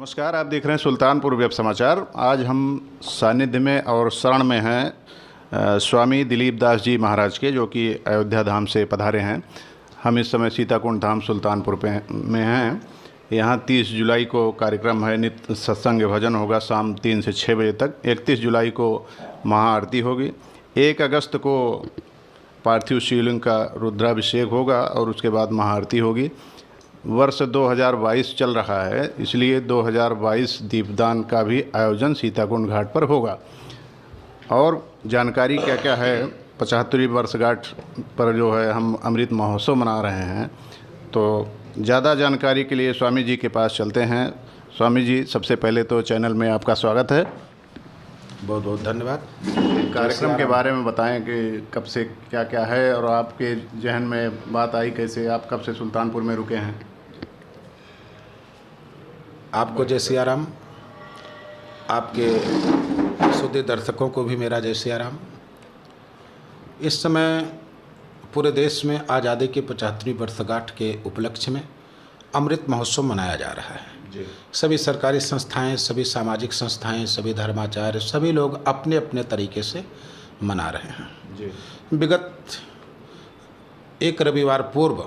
नमस्कार, आप देख रहे हैं सुल्तानपुर वेब समाचार। आज हम सानिध्य में और शरण में हैं स्वामी दिलीप दास जी महाराज के, जो कि अयोध्या धाम से पधारे हैं। हम इस समय सीताकुंड धाम सुल्तानपुर में हैं। यहाँ 30 जुलाई को कार्यक्रम है, नित्य सत्संग भजन होगा शाम 3 से 6 बजे तक। 31 जुलाई को महाआरती होगी। 1 अगस्त को पार्थिव शिवलिंग का रुद्राभिषेक होगा और उसके बाद महाआरती होगी। वर्ष 2022 चल रहा है, इसलिए 2022 दीपदान का भी आयोजन सीताकुंड घाट पर होगा। और जानकारी क्या क्या है, 75वीं वर्षगांठ पर जो है हम अमृत महोत्सव मना रहे हैं, तो ज़्यादा जानकारी के लिए स्वामी जी के पास चलते हैं। स्वामी जी, सबसे पहले तो चैनल में आपका स्वागत है। बहुत बहुत धन्यवाद। कार्यक्रम के बारे में बताएं कि कब से क्या क्या है और आपके जहन में बात आई कैसे, आप कब से सुल्तानपुर में रुके हैं? आपको जय सिया राम, आपके सुधी दर्शकों को भी मेरा जय सिया राम। इस समय पूरे देश में आज़ादी की 75वीं वर्षगांठ के उपलक्ष्य में अमृत महोत्सव मनाया जा रहा है। सभी सरकारी संस्थाएं, सभी सामाजिक संस्थाएं, सभी धर्माचार्य, सभी लोग अपने अपने तरीके से मना रहे हैं। विगत एक रविवार पूर्व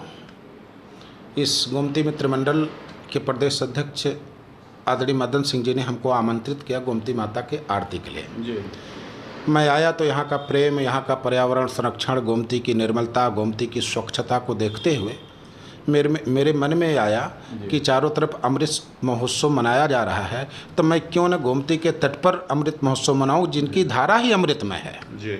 इस गोमती मित्र मंडल के प्रदेश अध्यक्ष आदरणीय मदन सिंह जी ने हमको आमंत्रित किया गोमती माता के आरती के लिए। मैं आया तो यहाँ का प्रेम, यहाँ का पर्यावरण संरक्षण, गोमती की निर्मलता, गोमती की स्वच्छता को देखते हुए मेरे मन में आया कि चारों तरफ अमृत महोत्सव मनाया जा रहा है, तो मैं क्यों न गोमती के तट पर अमृत महोत्सव मनाऊं, जिनकी धारा ही अमृतमय है।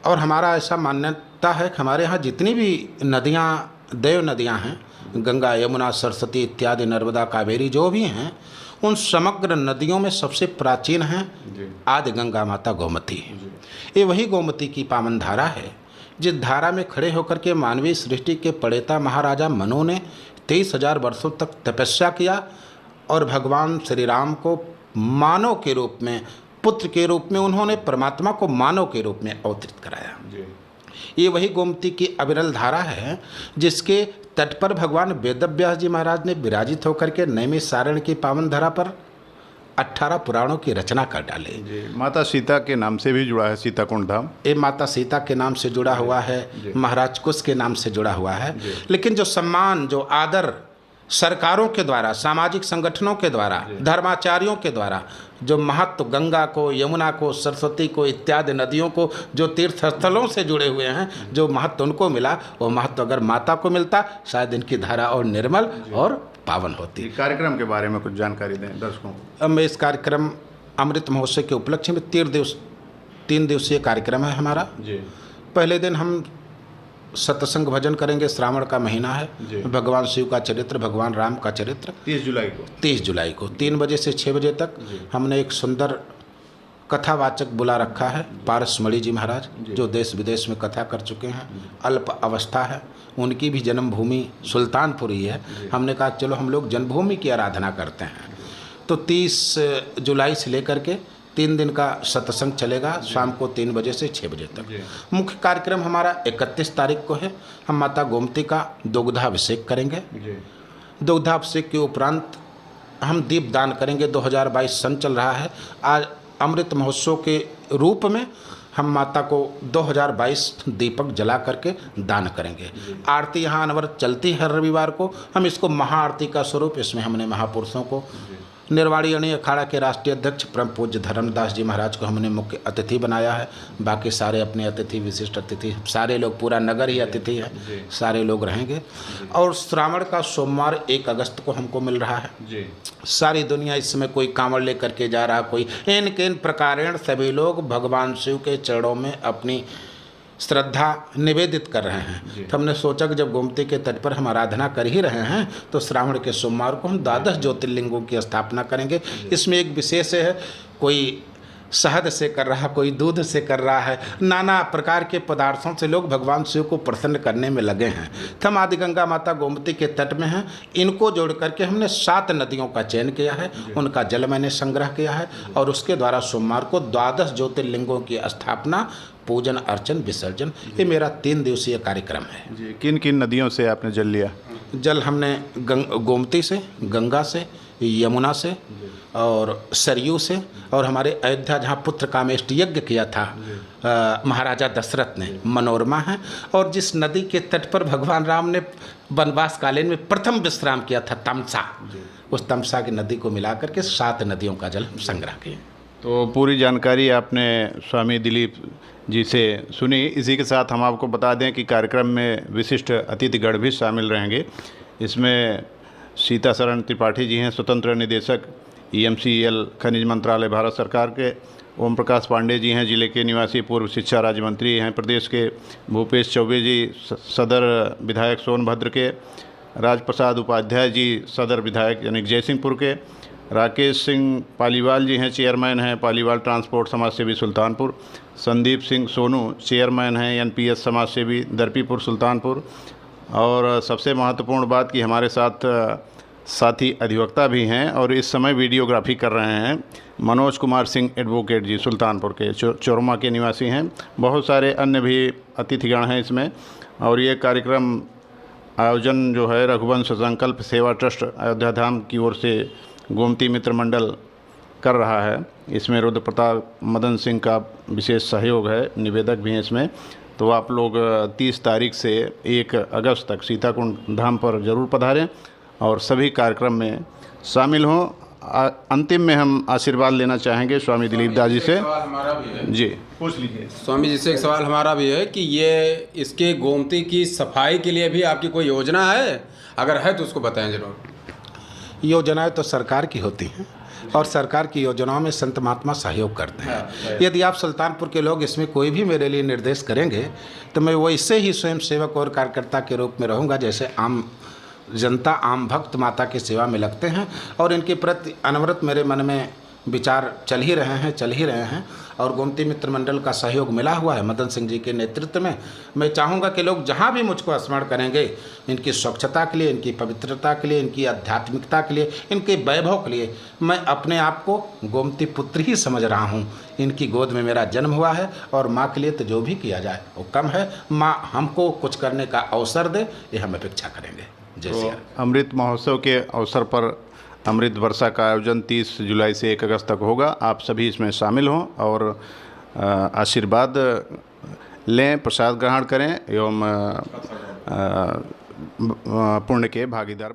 और हमारा ऐसा मान्यता है कि हमारे यहाँ जितनी भी नदियाँ, देव नदियाँ हैं, गंगा, यमुना, सरस्वती इत्यादि, नर्मदा, कावेरी जो भी हैं, उन समग्र नदियों में सबसे प्राचीन है आदि गंगा माता गोमती। ये वही गोमती की पावन धारा है जिस धारा में खड़े होकर के मानवीय सृष्टि के प्रणेता महाराजा मनु ने 23,000 वर्षों तक तपस्या किया और भगवान श्री राम को मानव के रूप में, पुत्र के रूप में, उन्होंने परमात्मा को मानव के रूप में अवतरित कराया। ये वही गोमती की अविरल धारा है जिसके तट पर भगवान वेदव्यास जी महाराज ने विराजित होकर के नैमिषारण्य की पावन धरा पर 18 पुराणों की रचना कर डाले। माता सीता के नाम से भी जुड़ा है सीताकुंड धाम। ये माता सीता के नाम से जुड़ा हुआ है, महाराज कुश के नाम से जुड़ा हुआ है। लेकिन जो सम्मान, जो आदर सरकारों के द्वारा, सामाजिक संगठनों के द्वारा, धर्माचार्यों के द्वारा जो महत्व गंगा को, यमुना को, सरस्वती को इत्यादि नदियों को, जो तीर्थ स्थलों से जुड़े हुए हैं, जो महत्व उनको मिला, वो महत्व अगर माता को मिलता, शायद इनकी धारा और निर्मल और पावन होती। कार्यक्रम के बारे में कुछ जानकारी दें दर्शकों को। अब मैं इस कार्यक्रम अमृत महोत्सव के उपलक्ष्य में 3 दिवसीय कार्यक्रम है हमारा। पहले दिन हम सत्संग भजन करेंगे। श्रावण का महीना है, भगवान शिव का चरित्र, भगवान राम का चरित्र। 30 जुलाई को 3 बजे से 6 बजे तक हमने एक सुंदर कथावाचक बुला रखा है, पारसमणि जी महाराज, जो देश विदेश में कथा कर चुके हैं। अल्प अवस्था है, उनकी भी जन्मभूमि सुल्तानपुर ही है। हमने कहा चलो हम लोग जन्मभूमि की आराधना करते हैं। तो 30 जुलाई से लेकर के 3 दिन का सत्संग चलेगा, शाम को 3 बजे से 6 बजे तक। मुख्य कार्यक्रम हमारा 31 तारीख को है। हम माता गोमती का दुग्धाभिषेक करेंगे। दुग्धाभिषेक के उपरांत हम दीपदान करेंगे। 2022 सन चल रहा है। आज अमृत महोत्सव के रूप में हम माता को 2022 दीपक जला करके दान करेंगे। आरती यहाँ अनवरत चलती है रविवार को। हम इसको महाआरती का स्वरूप, इसमें हमने महापुरुषों को, निर्वाणी अणी अखाड़ा के राष्ट्रीय अध्यक्ष परम पूज्य धर्मदास जी महाराज को हमने मुख्य अतिथि बनाया है। बाकी सारे अपने अतिथि, विशिष्ट अतिथि, सारे लोग, पूरा नगर ही अतिथि है, सारे लोग रहेंगे। और श्रावण का सोमवार 1 अगस्त को हमको मिल रहा है। सारी दुनिया इस समय कोई कांवड़ लेकर के जा रहा, कोई इन प्रकारेण सभी लोग भगवान शिव के चरणों में अपनी श्रद्धा निवेदित कर रहे हैं। तो हमने सोचा कि जब गोमती के तट पर हम आराधना कर ही रहे हैं, तो श्रावण के सोमवार को हम 12 ज्योतिर्लिंगों की स्थापना करेंगे। इसमें एक विशेष है, कोई शहद से कर रहा, कोई दूध से कर रहा है, नाना प्रकार के पदार्थों से लोग भगवान शिव को प्रसन्न करने में लगे हैं। तो हम आदि गंगा माता गोमती के तट में हैं। इनको जोड़ करके हमने 7 नदियों का चयन किया है, उनका जल मैंने संग्रह किया है और उसके द्वारा सोमवार को 12 ज्योतिर्लिंगों की स्थापना, पूजन, अर्चन, विसर्जन, ये मेरा 3 दिवसीय कार्यक्रम है। जी, किन किन नदियों से आपने जल लिया? जल हमने गोमती से, गंगा से, यमुना से और सरयू से, और हमारे अयोध्या जहाँ पुत्र कामेष्टि यज्ञ किया था महाराजा दशरथ ने, मनोरमा है। और जिस नदी के तट पर भगवान राम ने वनवास कालीन में प्रथम विश्राम किया था, तमसा, उस तमसा की नदी को मिला करके 7 नदियों का जल हम संग्रह किए। तो पूरी जानकारी आपने स्वामी दिलीप जी से सुनी। इसी के साथ हम आपको बता दें कि कार्यक्रम में विशिष्ट अतिथिगण भी शामिल रहेंगे। इसमें सीता शरण त्रिपाठी जी हैं, स्वतंत्र निदेशक EMCL खनिज मंत्रालय भारत सरकार के। ओम प्रकाश पांडे जी हैं, जिले के निवासी पूर्व शिक्षा राज्य मंत्री हैं प्रदेश के। भूपेश चौबे जी सदर विधायक सोनभद्र के। राजप्रसाद उपाध्याय जी सदर विधायक यानी जयसिंहपुर के। राकेश सिंह पालीवाल जी हैं, चेयरमैन हैं पालीवाल ट्रांसपोर्ट समाज सेवी सुल्तानपुर। संदीप सिंह सोनू चेयरमैन हैं NPS समाज सेवी दर्पीपुर सुल्तानपुर। और सबसे महत्वपूर्ण बात कि हमारे साथ साथी अधिवक्ता भी हैं और इस समय वीडियोग्राफी कर रहे हैं मनोज कुमार सिंह एडवोकेट जी, सुल्तानपुर के, चोरमा के निवासी हैं। बहुत सारे अन्य भी अतिथिगण हैं इसमें। और ये कार्यक्रम आयोजन जो है रघुवंश संकल्प सेवा ट्रस्ट अयोध्या धाम की ओर से गोमती मित्र मंडल कर रहा है। इसमें रुद्र प्रताप मदन सिंह का विशेष सहयोग है, निवेदक भी हैं इसमें। तो आप लोग 30 तारीख से 1 अगस्त तक सीताकुंड धाम पर ज़रूर पधारें और सभी कार्यक्रम में शामिल हों। अंतिम में हम आशीर्वाद लेना चाहेंगे स्वामी दिलीप दास जी से। हमारा भी है जी, पूछ लीजिए। स्वामी जी से एक सवाल हमारा भी है कि ये इसके गोमती की सफाई के लिए भी आपकी कोई योजना है? अगर है तो उसको बताएं जरूर। योजनाएं तो सरकार की होती हैं और सरकार की योजनाओं में संत महात्मा सहयोग करते हैं। यदि आप सुल्तानपुर के लोग इसमें कोई भी मेरे लिए निर्देश करेंगे तो मैं वो इससे ही स्वयं सेवक और कार्यकर्ता के रूप में रहूँगा जैसे आम जनता, आम भक्त माता की सेवा में लगते हैं। और इनके प्रति अनवरत मेरे मन में विचार चल ही रहे हैं। और गोमती मित्र मंडल का सहयोग मिला हुआ है मदन सिंह जी के नेतृत्व में। मैं चाहूँगा कि लोग जहाँ भी मुझको स्मरण करेंगे, इनकी स्वच्छता के लिए, इनकी पवित्रता के लिए, इनकी आध्यात्मिकता के लिए, इनके वैभव के लिए, मैं अपने आप को गोमती पुत्र ही समझ रहा हूँ। इनकी गोद में मेरा जन्म हुआ है और माँ के लिए तो जो भी किया जाए वो कम है। माँ हमको कुछ करने का अवसर दे, ये हम अपेक्षा करेंगे। तो अमृत महोत्सव के अवसर पर अमृत वर्षा का आयोजन 30 जुलाई से 1 अगस्त तक होगा। आप सभी इसमें शामिल हों और आशीर्वाद लें, प्रसाद ग्रहण करें एवं पुण्य के भागीदार